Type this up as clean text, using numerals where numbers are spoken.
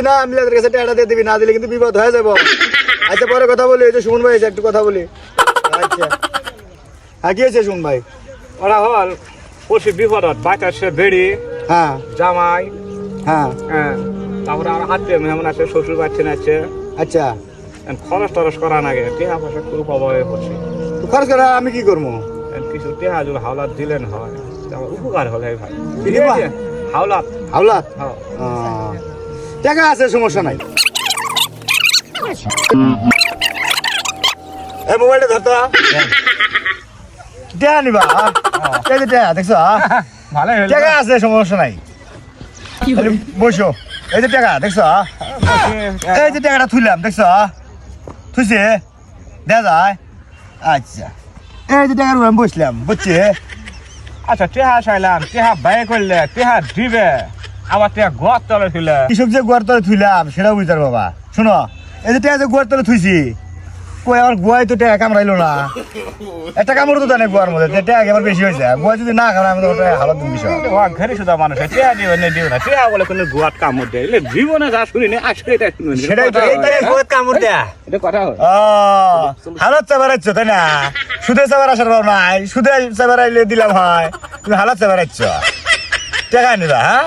না আমি ওদের কাছে টাকা দিয়ে দিবি, না দিলে কিন্তু বিপদ হয়ে যাবো। আচ্ছা পরে কথা বলি, এই যে সুমন ভাই এসে একটু কথা বলি। আচ্ছা হ্যাঁ কি হয়েছে সুমন ভাই? ওরা হল পড়ছি বিপদত, বাচ্চা বেড়ি হ্যাঁ জামাই, হ্যাঁ হ্যাঁ, তারপরে আর আত্মীয় মেহমান আছে, শ্বশুর বাচ্চা আছে, আচ্ছা খরচ টরচ করা নাগে, টেহা পয়সা খুব অভাবে পড়ছি। তো খরচ করে আমি কি করবো? কিছু টেহা যদি হাওলাত দিলেন হয় তাহলে উপকার হলে ভাই। কি দিবা? হাওলাত। হাওলাত হ্যাঁ। টাকা আছে, সমস্যা নাই। এই মোবাইলটা ধরতো, টাকা নিবা? এই যে টাকা দেখছো, ভালোই হলো। টাকা আছে, সমস্যা নাই। খালি বসো, এই যে টাকা দেখছো, এই যে টাকাটা থুইলাম দেখছো, থুইছে দেখা যায়। আচ্ছা এই যে টাকার উপর আমি বসলাম, বুঝছি। আচ্ছা টেহা চাইলাম, টেহা ব্যয় করলে টেহা দিবে, আবার টেহা ঘর তলে ছিল। কৃষক যে গোয়ার তলে থুইলাম সেটাও বুঝতে বাবা। শোনো, এই যে টাকা যে গোয়ার তলে থুইছি, কই আমার গোয়াই তো টাকা কামড়াইলো না। একটা কামড় তো জানে গোয়ার মধ্যে, টাকা আমার বেশি হয়েছে। গোয়া যদি না কামড়ায় আমি তো ওটা হালত বিষয়। ঘরে শুধু মানুষ টেহা দিবে না, দিবে না, টেহা বলে কোনো গোয়াত কামড় দেয়, এলে জীবনে যা শুনিনি আজকে এটা শুনিনি। সেটাই তো, এইটাই গোয়াত কামড় দেয়া। এটা কথা হয়। ও হালত চাবারাচ্ছ তাই না? সুদে চাবার আসার ভাব নাই, সুদে চাবার আইলে দিলাম হয়, তুমি হালত চাবারাচ্ছ, টাকা নিবা। হ্যাঁ